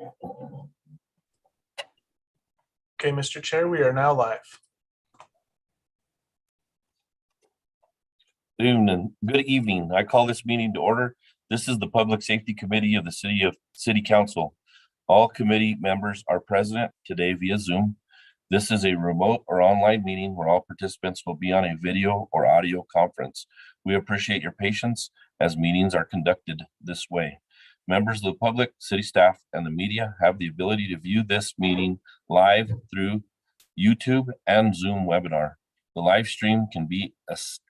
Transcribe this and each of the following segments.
Okay, Mr. Chair, we are now live. Good evening. I call this meeting to order. This is the Public Safety Committee of the City Council. All committee members are present today via Zoom. This is a remote or online meeting where all participants will be on a video or audio conference. We appreciate your patience as meetings are conducted this way. Members of the public, city staff, and the media have the ability to view this meeting live through YouTube and Zoom webinar. The live stream can be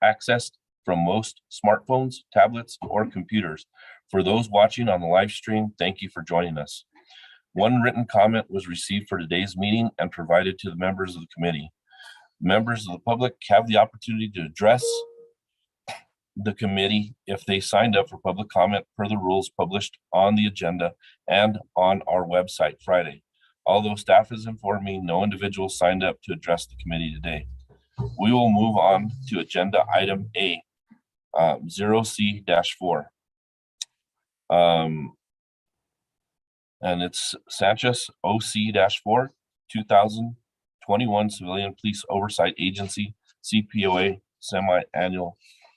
accessed from most smartphones, tablets, or computers. For those watching on the live stream, thank you for joining us. One written comment was received for today's meeting and provided to the members of the committee. Members of the public have the opportunity to address the committee if they signed up for public comment per the rules published on the agenda and on our website Friday. Although staff has informed me no individual signed up to address the committee today. We will move on to agenda item A, 0C-4. And it's Sanchez OC-4, 2021 Civilian Police Oversight Agency, CPOA semi-annual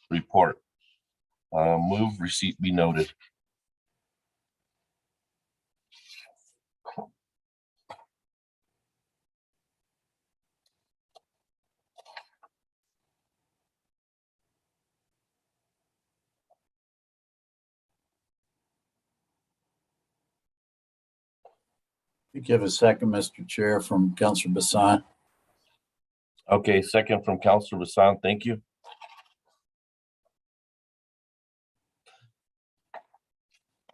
report. Move receipt be noted. Give a second, Mr. Chair, from Councilor Bassan. Okay, second from Councilor Bassan. Thank you.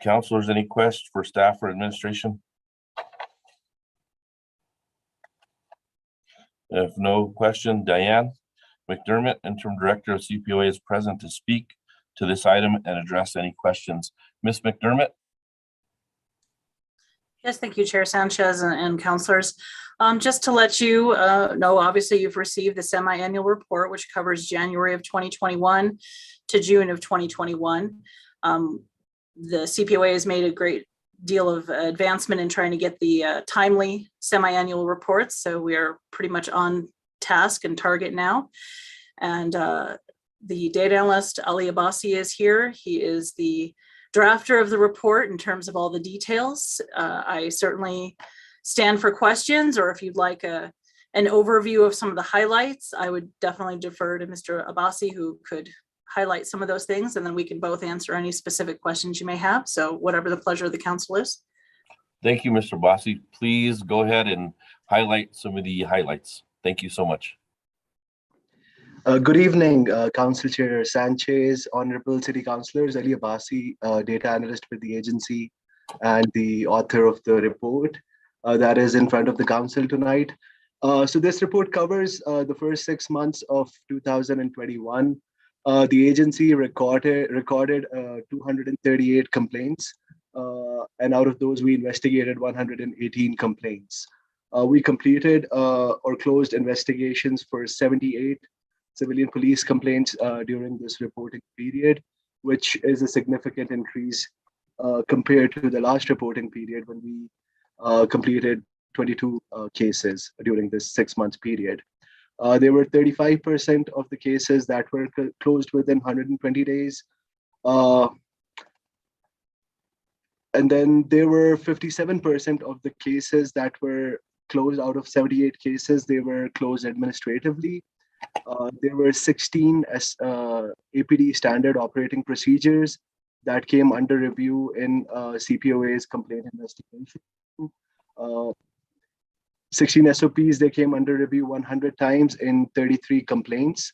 Councilors, any questions for staff or administration? If no question, Diane McDermott, Interim Director of CPOA, is present to speak to this item and address any questions. Ms. McDermott? Yes, thank you, Chair Sanchez and councilors. Just to let you know, obviously you've received the semi-annual report, which covers January of 2021 to June of 2021. The CPOA has made a great deal of advancement in trying to get the timely semi-annual reports. So we are pretty much on task and target now. And the data analyst, Ali Abbasi, is here. He is the drafter of the report in terms of all the details. I certainly stand for questions, or if you'd like an overview of some of the highlights, I would definitely defer to Mr. Abbasi, who could highlight some of those things, and then we can both answer any specific questions you may have. So whatever the pleasure of the council is. Thank you, Mr. Abbasi. Please go ahead and highlight some of the highlights. Thank you so much. Good evening, Council Chair Sanchez, Honorable City Councilors, Ali Abbasi, Data Analyst with the agency and the author of the report that is in front of the Council tonight. So this report covers the first 6 months of 2021. The agency recorded 238 complaints, and out of those we investigated 118 complaints. We completed or closed investigations for 78 civilian police complaints during this reporting period, which is a significant increase compared to the last reporting period when we completed 22 cases during this 6 month period. There were 35% of the cases that were closed within 120 days. And then there were 57% of the cases that were closed out of 78 cases, they were closed administratively. There were 16 APD standard operating procedures that came under review in CPOA's complaint investigation. 16 SOPs, they came under review 100 times in 33 complaints,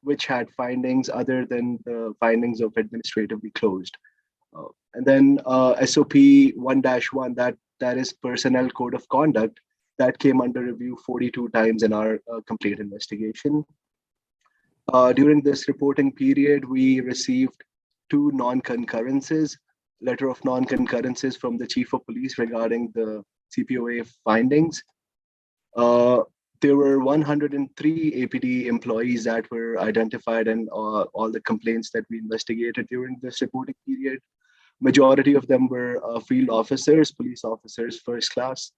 which had findings other than the findings of administratively closed. And then SOP 1-1, that is Personnel Code of Conduct, that came under review 42 times in our complaint investigation. During this reporting period, we received 2 non-concurrences, letter of non-concurrences from the Chief of Police regarding the CPOA findings. There were 103 APD employees that were identified in all the complaints that we investigated during this reporting period. Majority of them were field officers, police officers, first class.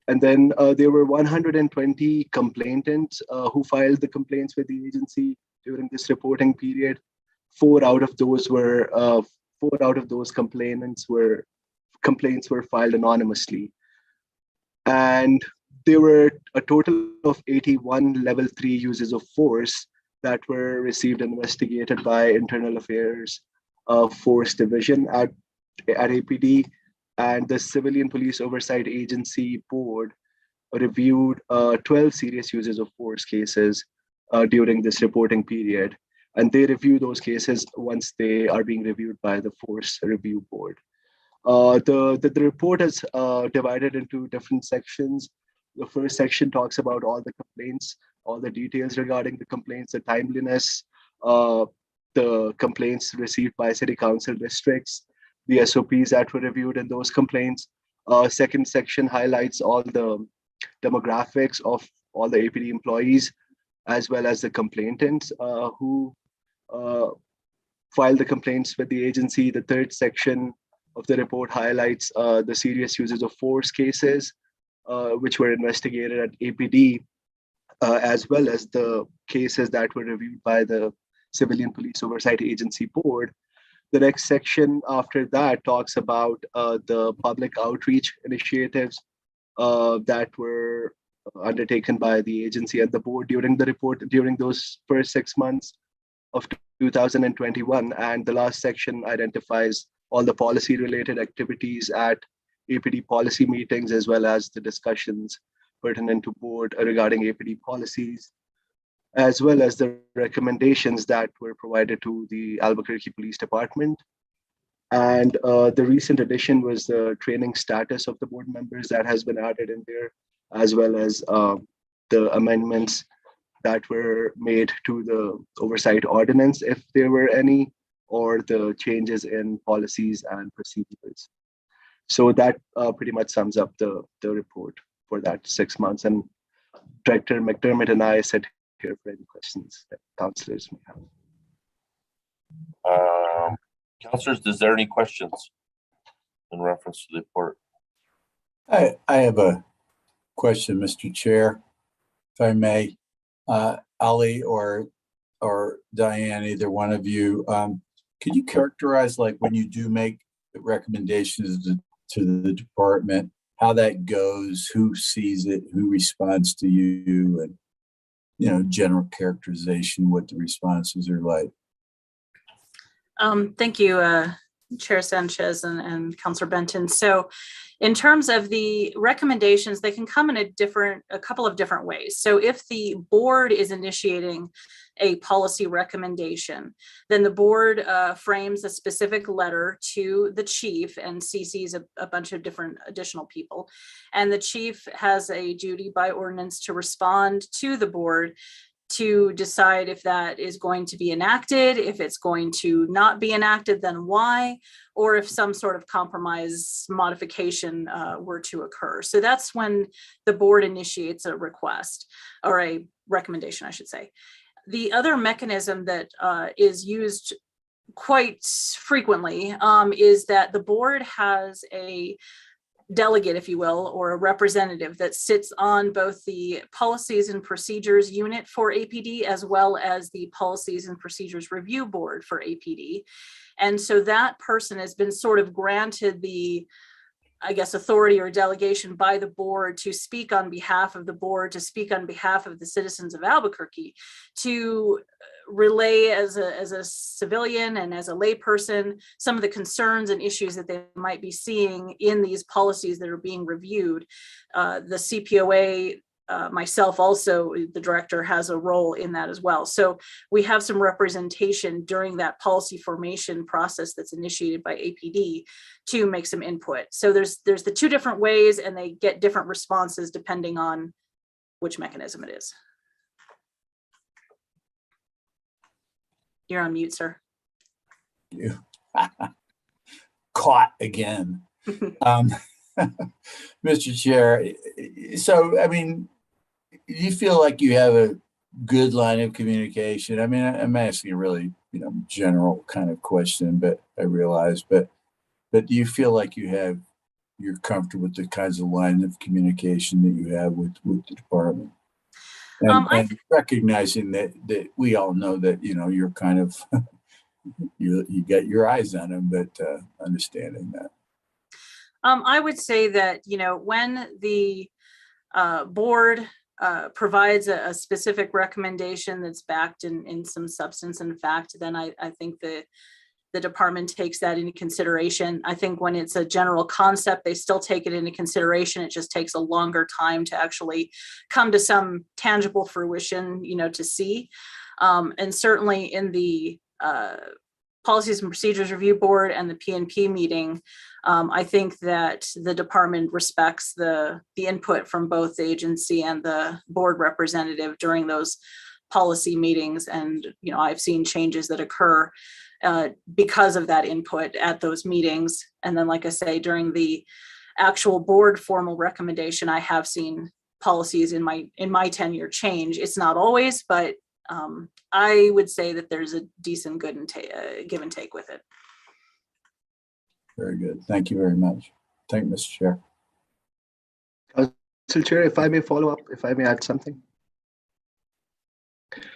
And then there were 120 complainants who filed the complaints with the agency during this reporting period. Four out of those complaints were filed anonymously. And there were a total of 81 level 3 uses of force that were received and investigated by Internal Affairs Force Division at APD, and the Civilian Police Oversight Agency Board reviewed 12 serious uses of force cases during this reporting period. And they review those cases once they are being reviewed by the Force Review Board. The report is divided into different sections. The first section talks about all the complaints, all the details regarding the complaints, the timeliness, the complaints received by city council districts, the SOPs that were reviewed in those complaints. Second section highlights all the demographics of all the APD employees, as well as the complainants who filed the complaints with the agency. The third section of the report highlights the serious uses of force cases, which were investigated at APD, as well as the cases that were reviewed by the Civilian Police Oversight Agency Board. The next section after that talks about the public outreach initiatives that were undertaken by the agency and the board during those first 6 months of 2021. And the last section identifies all the policy related activities at APD policy meetings, as well as the discussions pertinent to board regarding APD policies, as well as the recommendations that were provided to the Albuquerque Police Department. And the recent addition was the training status of the board members that has been added in there, as well as the amendments that were made to the oversight ordinance, if there were any, or the changes in policies and procedures. So that pretty much sums up the report for that 6 months. And Director McDermott and I sit here for any questions that councilors may have. Councilors, is there any questions in reference to the report? I have a question, Mr. Chair, if I may. Ali or Diane, either one of you, could you characterize, like, when you do make recommendations to the department, how that goes, who sees it, who responds to you, and general characterization, what the responses are like? Thank you, Chair Sanchez and Councilor Benton. So in terms of the recommendations, they can come in a couple of different ways. So if the board is initiating a policy recommendation, then the board frames a specific letter to the chief and CCs a bunch of different additional people. And the chief has a duty by ordinance to respond to the board to decide if that is going to be enacted, if it's going to not be enacted, then why, or if some sort of compromise modification were to occur. So that's when the board initiates a request, or a recommendation, I should say. The other mechanism that is used quite frequently is that the board has a delegate, if you will, or a representative that sits on both the policies and procedures unit for APD, as well as the policies and procedures review board for APD. And so that person has been sort of granted the, I guess, authority or delegation by the board to speak on behalf of the board, to speak on behalf of the citizens of Albuquerque, to relay as a civilian and as a layperson some of the concerns and issues that they might be seeing in these policies that are being reviewed. The CPOA, myself also, the director, has a role in that as well. So we have some representation during that policy formation process that's initiated by APD to make some input. So there's the two different ways, and they get different responses depending on which mechanism it is. You're on mute, sir. You caught again. Mr. Chair, so, I mean, you feel like you have a good line of communication? I mean, I'm asking a really, general kind of question, but I realize, but But do you feel like you're comfortable with the kinds of line of communication that you have with the department? And recognizing that we all know that, you're kind of, you got your eyes on them, but understanding that. I would say that, when the board provides a specific recommendation that's backed in some substance and fact, then I think the department takes that into consideration. I think when it's a general concept, they still take it into consideration. It just takes a longer time to actually come to some tangible fruition, to see. And certainly in the Policies and Procedures Review Board and the PNP meeting, I think that the department respects the input from both the agency and the board representative during those policy meetings. And, I've seen changes that occur because of that input at those meetings. And then, like I say, during the actual board formal recommendation, I have seen policies in my tenure change. It's not always, but I would say that there's a decent give and take with it. Very good. Thank you very much. Thank you, Mr. Chair. Council Chair, if I may follow up, if I may add something.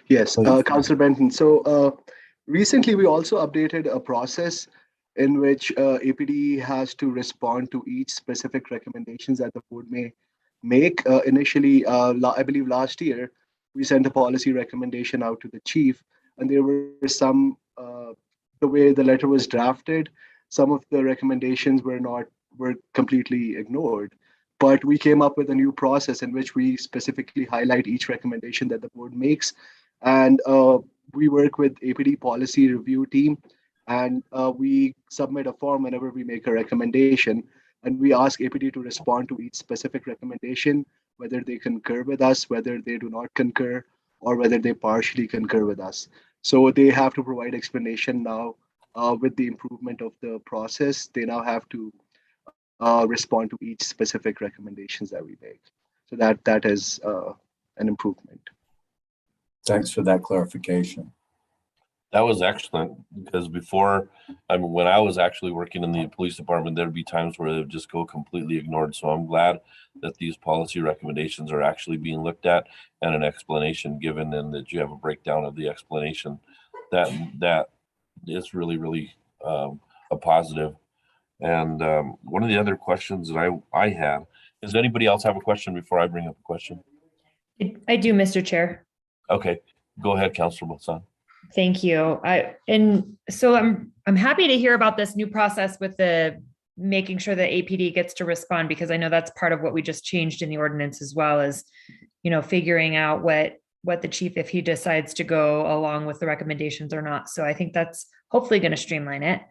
Yes, Please. Councilor Benton. So recently we also updated a process in which APD has to respond to each specific recommendations that the board may make. Initially, I believe last year, we sent a policy recommendation out to the chief, and there were some, the way the letter was drafted, some of the recommendations were completely ignored. But we came up with a new process in which we specifically highlight each recommendation that the board makes. And we work with APD policy review team, and we submit a form whenever we make a recommendation. And we ask APD to respond to each specific recommendation, whether they concur with us, whether they do not concur, or whether they partially concur with us. So they have to provide explanation now with the improvement of the process. They now have to respond to each specific recommendations that we make. So that is an improvement. Thanks for that clarification. That was excellent, because before, when I was actually working in the police department, there'd be times where they would just go completely ignored. So I'm glad that these policy recommendations are actually being looked at and an explanation given, and that you have a breakdown of the explanation. That is really, really a positive. And one of the other questions that I have, does anybody else have a question before I bring up a question? I do, Mr. Chair. Okay, go ahead, Councilor Bolson. Thank you. So I'm happy to hear about this new process with the making sure that APD gets to respond, because I know that's part of what we just changed in the ordinance, as well as, figuring out what the chief, if he decides to go along with the recommendations or not. So I think that's hopefully going to streamline it.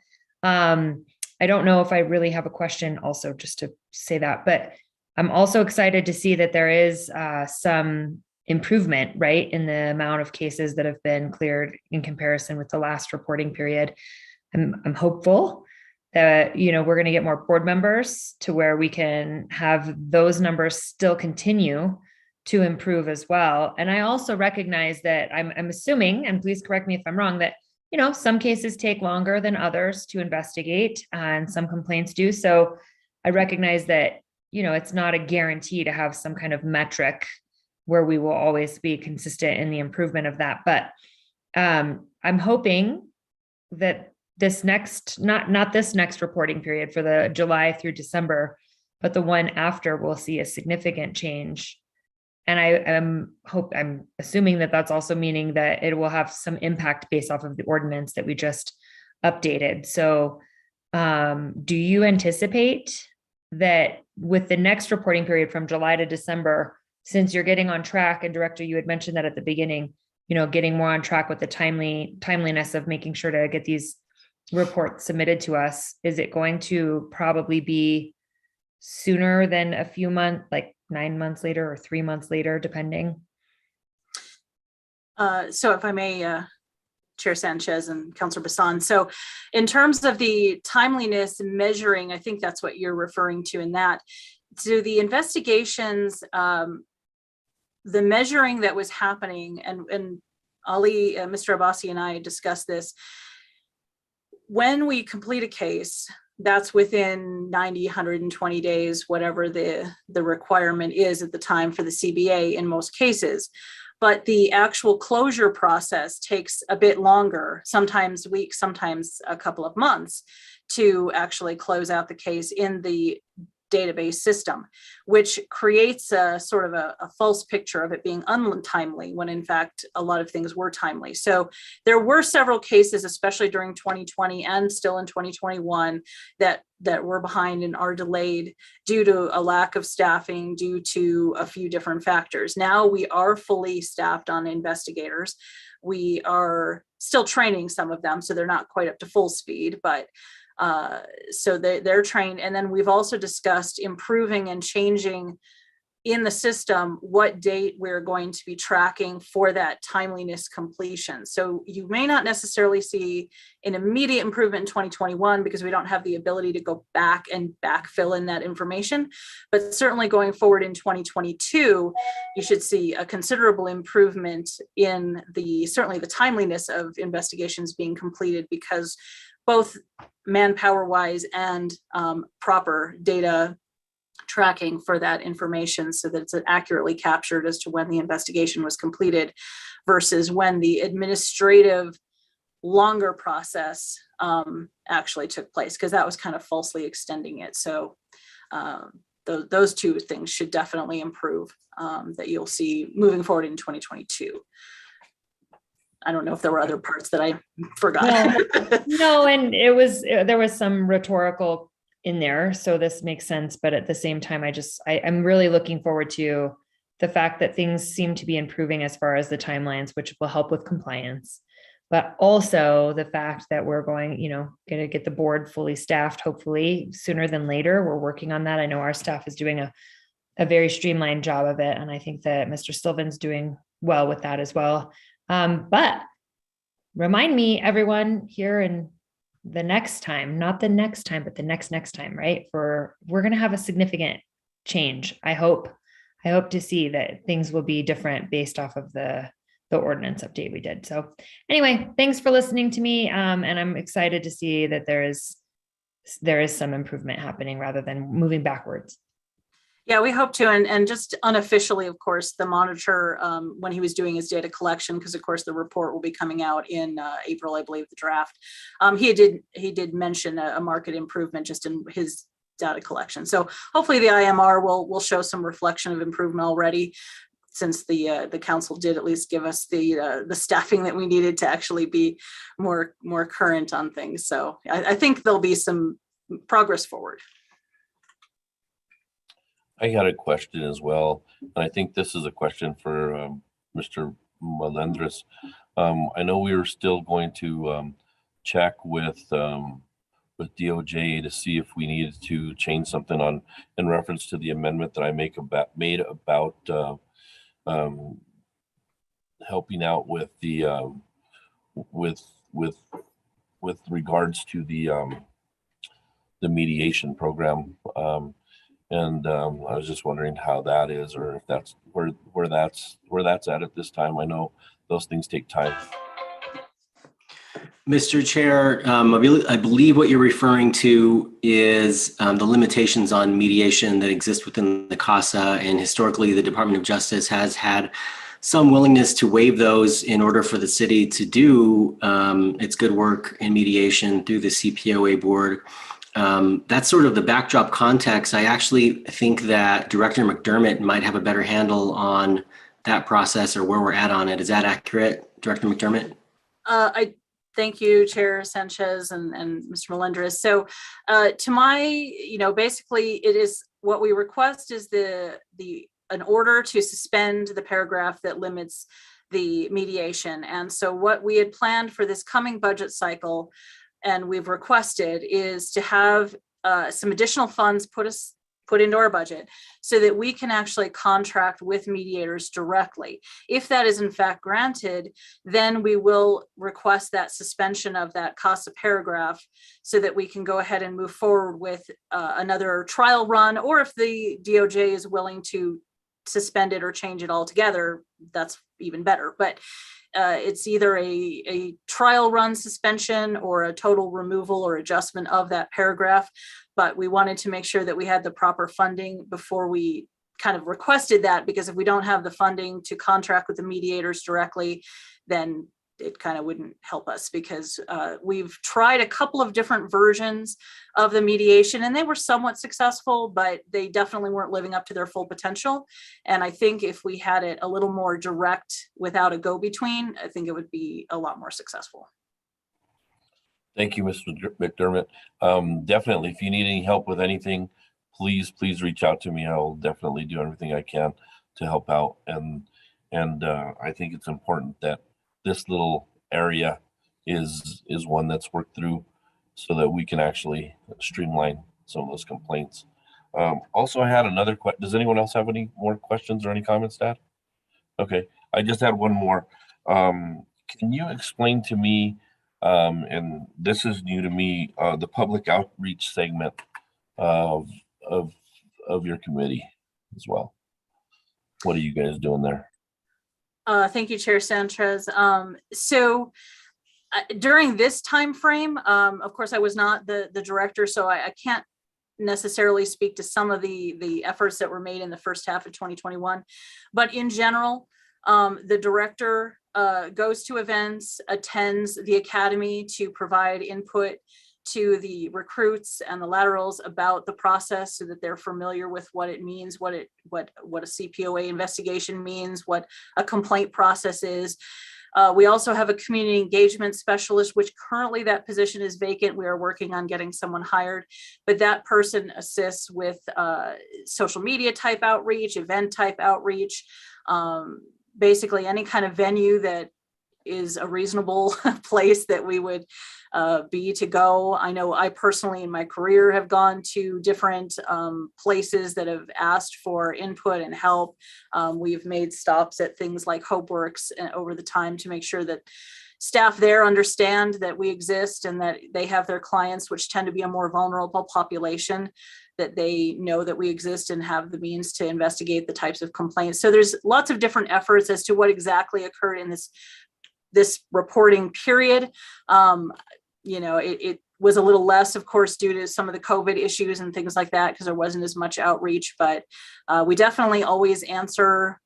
I don't know if I really have a question also, just to say that, but I'm also excited to see that there is some improvement, right, in the amount of cases that have been cleared in comparison with the last reporting period. I'm hopeful that, we're going to get more board members to where we can have those numbers still continue to improve as well. And I also recognize that I'm assuming, and please correct me if I'm wrong, that, some cases take longer than others to investigate, and some complaints do. So I recognize that, it's not a guarantee to have some kind of metric where we will always be consistent in the improvement of that. But I'm hoping that this next, not this next reporting period for the July through December, but the one after, we'll see a significant change. And I'm assuming that that's also meaning that it will have some impact based off of the ordinance that we just updated. So do you anticipate that with the next reporting period from July to December, since you're getting on track, and Director, you had mentioned that at the beginning, getting more on track with the timeliness of making sure to get these reports submitted to us, is it going to probably be sooner than a few months, like 9 months later or 3 months later, depending? So if I may, Chair Sanchez and Councilor Bassan. So in terms of the timeliness and measuring, I think that's what you're referring to in that. So the investigations, the measuring that was happening, and Ali, Mr. Abbasi and I discussed this, when we complete a case, that's within 90, 120 days, whatever the requirement is at the time for the CBA in most cases. But the actual closure process takes a bit longer, sometimes weeks, sometimes a couple of months, to actually close out the case in the database system, which creates a sort of a false picture of it being untimely when in fact a lot of things were timely. So there were several cases, especially during 2020 and still in 2021, that were behind and are delayed due to a lack of staffing, due to a few different factors. Now we are fully staffed on investigators. We are still training some of them, so they're not quite up to full speed, but so they're trained. And then we've also discussed improving and changing in the system what date we're going to be tracking for that timeliness completion. So you may not necessarily see an immediate improvement in 2021 because we don't have the ability to go back and backfill in that information. But certainly going forward in 2022, you should see a considerable improvement in certainly the timeliness of investigations being completed, because both manpower wise and proper data tracking for that information so that it's accurately captured as to when the investigation was completed versus when the administrative longer process actually took place, because that was kind of falsely extending it. So those two things should definitely improve, that you'll see moving forward in 2022. I don't know if there were other parts that I forgot. No, and there was some rhetorical in there, so this makes sense. But at the same time, I'm really looking forward to the fact that things seem to be improving as far as the timelines, which will help with compliance. But also the fact that we're going to get the board fully staffed, hopefully sooner than later. We're working on that. I know our staff is doing a very streamlined job of it, and I think that Mr. Sylvan's doing well with that as well. But remind me, everyone, here in the next time, not the next time, but the next time, right? We're going to have a significant change. I hope to see that things will be different based off of the ordinance update we did. So anyway, thanks for listening to me. And I'm excited to see that there is some improvement happening rather than moving backwards. Yeah, we hope to. And just unofficially, of course, the monitor, when he was doing his data collection, because of course the report will be coming out in April, I believe, the draft. He did mention a market improvement just in his data collection. So hopefully the IMR will show some reflection of improvement already, since the council did at least give us the staffing that we needed to actually be more current on things. So I think there'll be some progress forward. I got a question as well, and I think this is a question for Mr. Melendres. I know we were still going to check with DOJ to see if we needed to change something in reference to the amendment that I made about helping out with the with regards to the mediation program. And I was just wondering how that is, or if that's where that's at this time. I know those things take time. Mr. Chair, I believe what you're referring to is the limitations on mediation that exist within the CASA, and historically the Department of Justice has had some willingness to waive those in order for the city to do its good work in mediation through the CPOA board. That's sort of the backdrop context. I actually think that Director McDermott might have a better handle on that process or where we're at on it. Is that accurate, Director McDermott? I thank you, Chair Sanchez and Mr. Melendres. So to my, basically it is what we request is an order to suspend the paragraph that limits the mediation. And so what we had planned for this coming budget cycle, and we've requested, is to have some additional funds put into our budget so that we can actually contract with mediators directly. If that is in fact granted, then we will request that suspension of that CASA paragraph so that we can go ahead and move forward with another trial run, or if the DOJ is willing to suspend it or change it altogether, that's even better. But it's either a trial run suspension or a total removal or adjustment of that paragraph. But we wanted to make sure that we had the proper funding before we kind of requested that, because if we don't have the funding to contract with the mediators directly, then it kind of wouldn't help us, because we've tried a couple of different versions of the mediation and they were somewhat successful, but they definitely weren't living up to their full potential. And I think if we had it a little more direct without a go-between, I think it would be a lot more successful. Thank you, Mr. McDermott. Definitely, if you need any help with anything, please reach out to me. I will definitely do everything I can to help out. And I think it's important that this little area is one that's worked through so that we can actually streamline some of those complaints. Also, I had another question. Does anyone else have any more questions or any comments, Dad? Okay, I just had one more. Can you explain to me, and this is new to me, the public outreach segment of your committee as well? What are you guys doing there? Thank you, Chair Sanchez. So during this time frame, of course, I was not the director, so I can't necessarily speak to some of the efforts that were made in the first half of 2021. But in general, the director goes to events, attends the academy to provide input to the recruits and the laterals about the process so that they're familiar with what it means, what a CPOA investigation means, what a complaint process is. We also have a community engagement specialist, which currently that position is vacant. We are working on getting someone hired, but that person assists with social media type outreach, event type outreach, basically any kind of venue that is a reasonable place that we would be to go. I know I personally in my career have gone to different places that have asked for input and help. We've made stops at things like HopeWorks over the time to make sure that staff there understand that we exist and that they have their clients, which tend to be a more vulnerable population, that they know that we exist and have the means to investigate the types of complaints. So there's lots of different efforts as to what exactly occurred in this reporting period. It was a little less, of course, due to some of the COVID issues and things like that, because there wasn't as much outreach, but we definitely always answer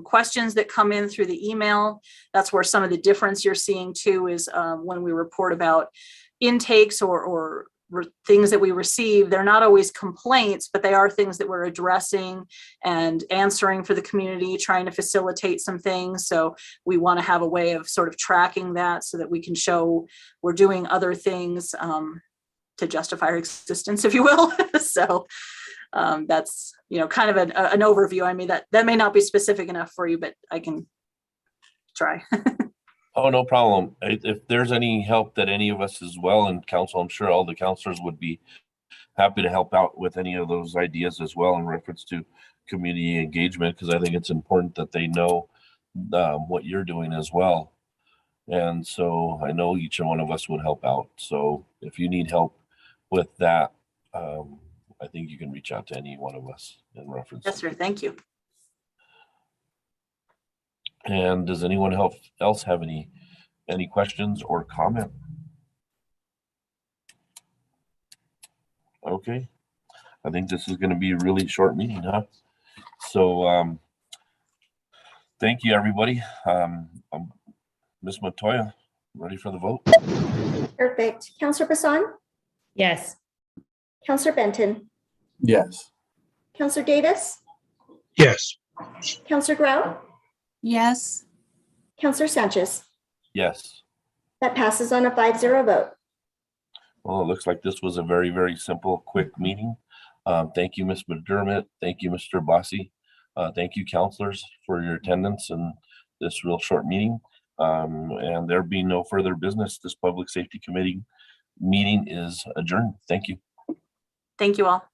questions that come in through the email. That's where some of the difference you're seeing too is when we report about intakes or things that we receive, they're not always complaints, but they are things that we're addressing and answering for the community, trying to facilitate some things. So we want to have a way of sort of tracking that so that we can show we're doing other things to justify our existence, if you will. So that's, kind of an overview. I mean, that may not be specific enough for you, but I can try. Oh, no problem. If there's any help that any of us as well in council, I'm sure all the counselors would be happy to help out with any of those ideas as well in reference to community engagement, because I think it's important that they know what you're doing as well. And so I know each one of us would help out. So if you need help with that, I think you can reach out to any one of us in reference. Yes, sir. Thank you. And does anyone else have any questions or comment? Okay, I think this is going to be a really short meeting, huh? So thank you, everybody. Ms. Montoya, ready for the vote? Perfect. Counselor Bassan? Yes. Counselor Benton? Yes. Counselor Davis? Yes. Counselor Grau? Yes. Counselor Sanchez? Yes. That passes on a 5-0 vote. Well, it looks like this was a very, very simple, quick meeting. Thank you, Ms. McDermott. Thank you, Mr. Bossi. Thank you, counselors, for your attendance in this real short meeting. And there being no further business, this Public Safety Committee meeting is adjourned. Thank you. Thank you all.